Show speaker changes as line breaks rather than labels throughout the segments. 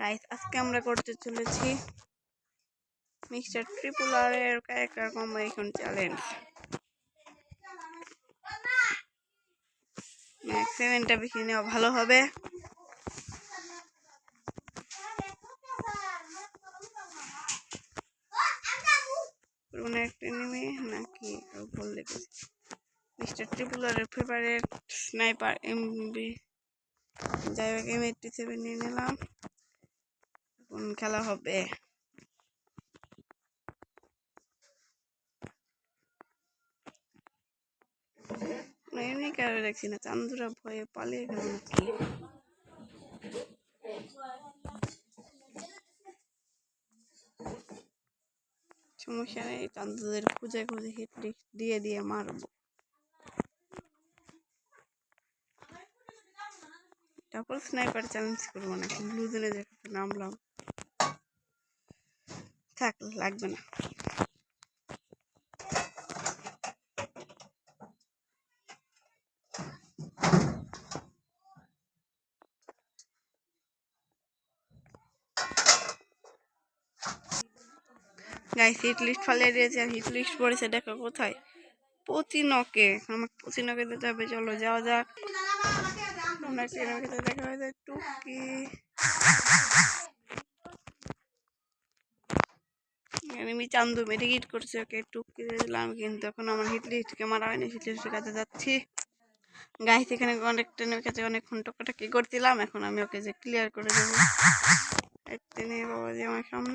Guys আজকে আমরা করতে চলেছি মিস্টার ট্রিপল আর এর ক্যারেক্টার কম্বিনেশন চ্যালেঞ্জ। ম্যাক্স 7টা বেশি নেওয়া ভালো হবে। কোন একটা এনিমি নাকি ভুল লিখেছি। মিস্টার ট্রিপল আর এর ফেভারিট স্নাইপার এমবি যাই হোক M87 নিয়ে নিলাম। এখন খেলা হবে। এমনি কারো দেখছি না, চান্দুরা ভয়ে পালিয়ে গেল নাকি। সমস্যা নেই, চান্দুদের খুঁজে খুঁজে হিট দিয়ে দিয়ে মারবো। ডাবল স্নাইপার চ্যালেঞ্জ করবো নাকি, ব্লু জোনে যেখানে নামলাম থাক লাগবে না। গাইস হিট লিস্ট ফালিয়ে দিয়েছে, আর হিট লিস্ট পড়েছে দেখো কোথায়, পচিনকে। আমাকে পচিনকে দিতে হবে, চলো যাওয়া যাক। আমরা দেখা হয় টুকি আমি চান্দু মেডিকেট করছি, ওকে টুকি দিয়ে দিলাম। কিন্তু এখন আমার হিট লিস্টকে মারা হয়নি, হিট লিস্টের কাছে যাচ্ছি। গাইস এখানে অনেকটা কাছে অনেকক্ষণ টকাটাকি করছিলাম, এখন আমি ওকে যে ক্লিয়ার করে দেবো। একদিনে বাবা যে আমার সামনে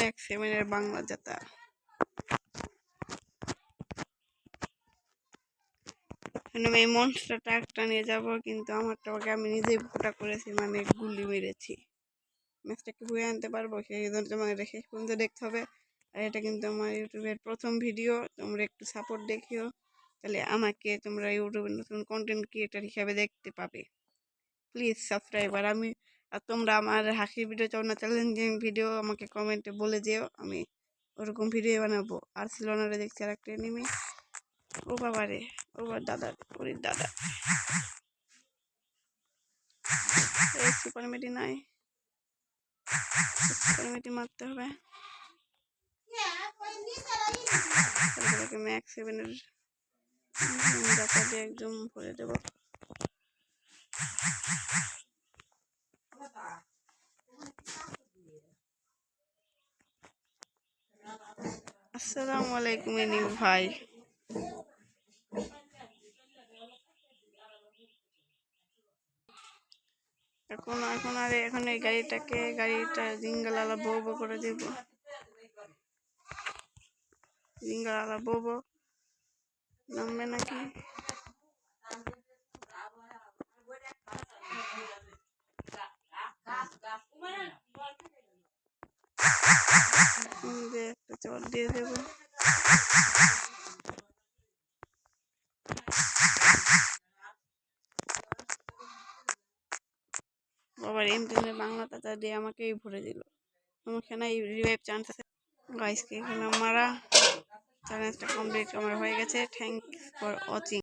ম্যাক্স 7 বাংলা যাতা। আমি এই মনস্টারটা একটা নিয়ে যাবো, কিন্তু আমারটাকে আমি নিজেই ফোটা করেছি, মানে গুলি মেরেছি। ম্যাচটাকে বয়ে আনতে পারবো সেই জন্য তোমাকে শেষ পর্যন্ত দেখতে হবে। আর এটা কিন্তু আমার ইউটিউবের প্রথম ভিডিও, তোমরা একটু সাপোর্ট দেখিও, তাহলে আমাকে তোমরা ইউটিউবের নতুন কন্টেন্ট ক্রিয়েটার হিসাবে দেখতে পাবে। Please subscribe. আর তোমরা আমার হাসির ভিডিও চাও না চ্যালেঞ্জিং ভিডিও, আমাকে কমেন্টে বলে যেও, আমি ওরকম ভিডিও বানাবো। আর ছিল না দেখছি আর একটা এনিমি। ও বাবা রে, ও দাদা, ওর দাদা। এই সুপার মেডি নাই, সুপার মেডি মারতে হবে। ম্যাক্স 7 ডাটা দিয়ে একদম ভরে দেব। আসসালামু আলাইকুম এনিমি ভাই। এখন এই গাড়িটা জিঙ্গালালা বো করে দিব। জিঙ্গালালা বো নামবে নাকি? একটা চট দিয়ে দেব। বাবার এমপিনে বাংলা তাতা দিয়ে আমাকেই ভরে দিল। সমস্যা নাই, রিভাইভ চান্স আছে। গাইসকে এখানে মারা চ্যালেঞ্জটা কমপ্লিট আমার হয়ে গেছে। Thanks for watching.